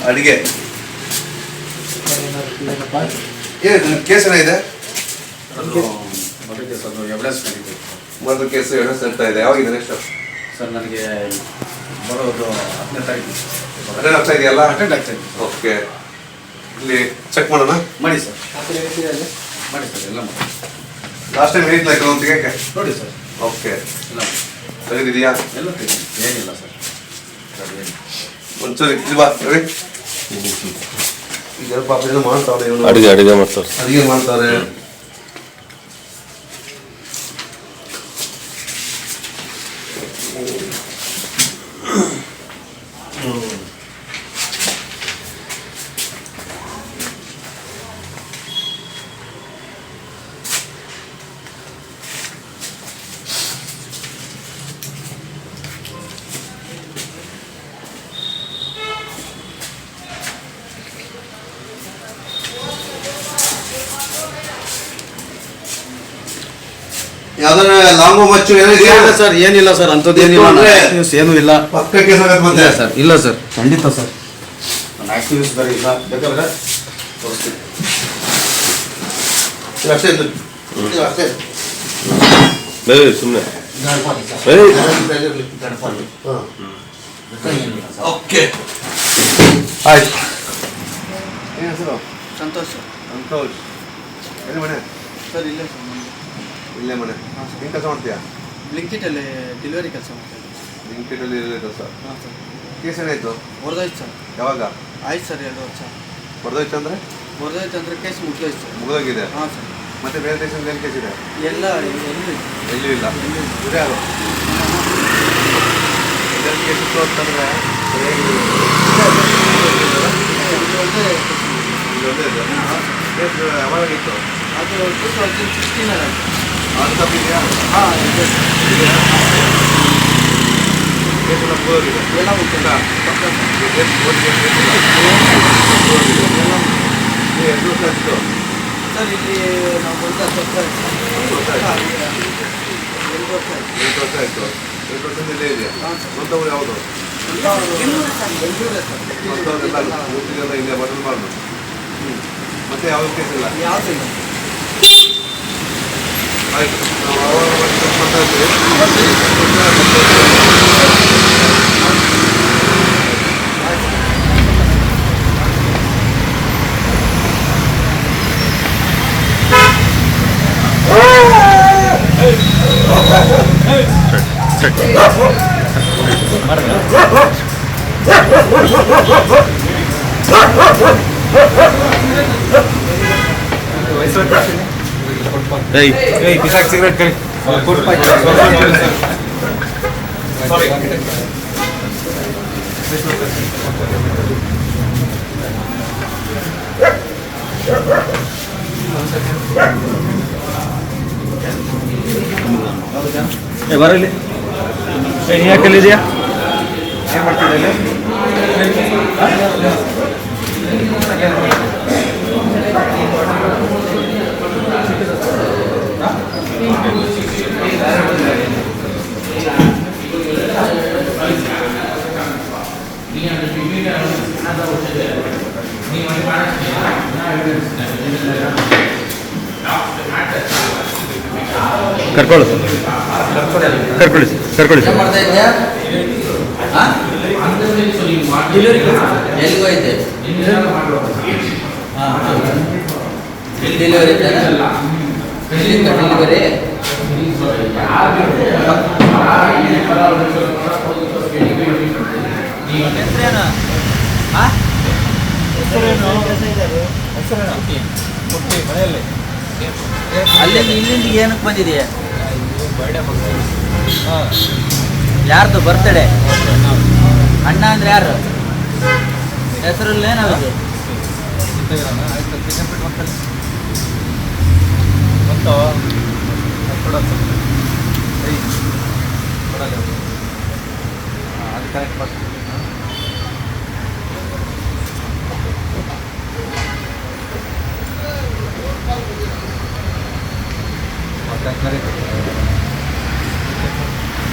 ಅಡಿಗೆ ಏನು ಕೇಸ್ ಏನಾಗಿದೆ? ಮೊದಲು ಕೇಸು ಎವಿಡೆನ್ಸ್ ನಡೀತಾ ಇದೆ. ಯಾವಾಗಿದೆ ನೆಕ್ಸ್ಟ್? ಸರ್ ನನಗೆ ಬರೋದು 10ನೇ ತಾರೀಕು ಅಟೆಂಡ್ ಆಗ್ತಾ ಇದೆಯಲ್ಲ? ಅಟೆಂಡ್ ಆಗ್ತಾ ಇದೆ. ಓಕೆ, ಇಲ್ಲಿ ಚೆಕ್ ಮಾಡೋಣ. ಮಾಡಿ ಸರ್, ಮಾಡಿ ಸರ್, ಎಲ್ಲ ಮಾಡಿ. ಲಾಸ್ಟ್ ಟೈಮ್ ಏನಿಲ್ಲ ಕೆಲವೊಂದು ತೆಗಿಯಕ್ಕೆ ನೋಡಿ ಸರ್. ಓಕೆ, ಎಲ್ಲ ತೆಗೆದಿದೆಯಾ? ಎಲ್ಲ ತೆಗೀನಿ, ಏನಿಲ್ಲ ಸರ್. ಒಂಚೂರು ಇದು ಬಾ ರವಿ. ಈಗ ಪಾಪ ಏನೋ ಮಾಡ್ತಾವ್ರೆ ಇವನು. ಅಡಿಗೆ ಮಾಡ್ತಾರೆ. ಅಡಿಗೆ ಮಾಡ್ತಾರೆ. ಯಾವ್ದಾರ ಲಾಂಗು ಮಚ್ಚು ಏನಿದೆಯಾ ಸರ್? ಏನಿಲ್ಲ ಸರ್, ಅಂಥದ್ದು ಏನಿಲ್ಲ, ಏನೂ ಇಲ್ಲ. ಪಕ್ಕ ಕೇಸ್ ಆಗತ್ತೆ ಮತ್ತೆ? ಸರ್ ಇಲ್ಲ ಸರ್, ಖಂಡಿತ ಸರ್. ನಾನು ಆಕ್ಟಿವ್ಸ್ ಬೇರೆ ಇಲ್ಲ, ಬೇಕಾದ್ರೆ ತೋರಿಸ್ತೀನಿ. ಅಷ್ಟೇ ಅಷ್ಟೇ ಸುಮ್ಮನೆ ಓಕೆ ಆಯ್ತು. ಏನು ಹೆಸರು? ಸಂತೋಷ್. ಸಂತೋಷ್. ಎಲ್ಲಿ ಮನೆ? ಸರ್ ಇಲ್ಲೇ ಸರ್, ಇಲ್ಲೇ ಮನೆ. ಏನು ಕೆಲಸ ಮಾಡ್ತೀಯಾ? ಬ್ಲಿಂಕಿಟಲ್ಲಿ ಡೆಲಿವರಿ ಕೆಲಸ ಮಾಡ್ತಾಯಿದ್ದೆ. ಬ್ಲಿಂಕಿಟಲ್ಲಿ ಕೆಲಸ. ಹಾಂ ಸರ್. ಕೇಸ್ ಏನಾಯಿತು? ಹೊರದೋಯ್ತು ಸರ್. ಯಾವಾಗ ಆಯ್ತು ಸರ್, 2 ವರ್ಷ. ಹೊರದೋಯ್ತು ಅಂದರೆ? ಹೊರದೋಯ್ತು ಅಂದರೆ ಕೇಸ್ ಮುಗಿದೋಯ್ತು ಸರ್. ಮುಗಿದೋಗಿದೆ? ಹಾಂ ಸರ್. ಮತ್ತೆ ಬೇರೆ ಸ್ಟೇಷನ್ ಏನು ಕೇಸ್ ಇದೆ? ಎಲ್ಲ ಎಲ್ಲೂ ಇಲ್ಲ. ಇವ್ರು ಯಾರು? ಇದರಲ್ಲಿ ಕೇಸ್ ಇತ್ತು ಅಂತಂದರೆ ಕೇಸ್ ಯಾವಾಗಿತ್ತು? ಅದು 2016 ಅದು ತಪ್ಪಿದೆಯಾ? ಹಾಂ ಇದೆ ಸರ್. ಕೇಸ್ ಎಲ್ಲ ಮುಗಿದೋಗಿದೆ? ಎಲ್ಲ ಮುಗಿಲ್ಲ. ಕೇಸ್ ಓದಿಗೆ ಎಷ್ಟು ವರ್ಷ ಆಯಿತು ಸರ್? ಇಲ್ಲಿ ನಾವು ಬಂದ 10 ವರ್ಷ ಆಯ್ತು. 8 ವರ್ಷ ಆಯಿತು. 8 ವರ್ಷ ಆಯಿತು. 8 ವರ್ಷದಿಂದ ಇಲ್ಲೇ ಇದೆಯಾ? ಹಾಂ ಸರ್. ಸ್ವಂತ ಊರು ಯಾವುದು? ಬೆಂಗಳೂರೇ ಸರ್. ಸ್ವಂತವರೆಲ್ಲ ಊಟಿಗೆಲ್ಲ ಇಲ್ಲೇ ಬದಲು ಮಾಡಲು. ಮತ್ತೆ ಯಾವ ಕೇಸ್ ಇಲ್ಲ? ಯಾವುದು ಇಲ್ಲ. ಆಯಿತು, ನಾವು ಅವಾಗ ಮಾಡ್ತಾ ಇದ್ದೀವಿ. ಪಿಸಾಕ್ ಸಿಗರೇಟ್ ಕರಿ. ಬರಲಿ. ನೀ ಯಾಕಲ್ಲಿದೆಯಾ? ಏನು ಮಾಡ್ತಿದ್ದೆ ಇಲ್ಲಿ? ಕರ್ಕೊಳ್ಳಿ ಕರ್ಕೊಳ್ಳಿ ಕರ್ಕೊಳ್ಳಿ ಸರ್. ಎಲ್ಲಿಗೂ ಐತೆ ಡೆಲಿವರಿ ಡೆಲಿವರಿ ಅಲ್ಲಿಂದ ಇಲ್ಲಿಂದ ಏನಕ್ಕೆ ಬಂದಿದೆಯಾ? ಯಾರ್ದು ಬರ್ತಡೇ? ಅಣ್ಣ ಅಂದ್ರೆ ಯಾರು? ಹೆಸರಲ್ಲಿ ಏನಾಗುತ್ತೆ?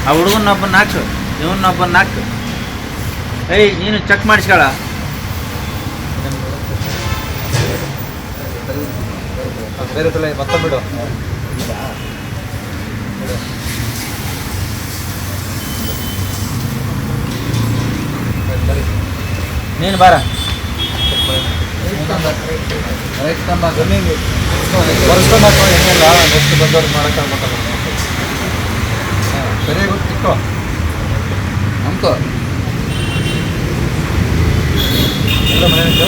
ಆ ಹುಡುಗನೊಬ್ಬನ ಹಾಕು, ಇವನೊಬ್ಬನ ಹಾಕು. ಏಯ್ ನೀನು ಚೆಕ್ ಮಾಡಿಸ್ಕೊಳ. ಬೇರೆ ಸಲ ಮತ್ತೆ ಬಿಡು. ನೀನು ಬಾರ. ವರ್ಷ ಮಾಡ್ಕೊಂಡು ಹೆಂಗೆಲ್ಲ ನೆಕ್ಸ್ಟ್ ಬಂದವ್ರು ಮಾಡೋಕ್ಕಾಗ್ಬೇಕಲ್ಲ. ಸರಿಯಾಗಿ ಗೊತ್ತಿಕ್ಕೋ ನಮ್ಕೋ ಎಲ್ಲ ಮನೆ ಇಲ್ಲ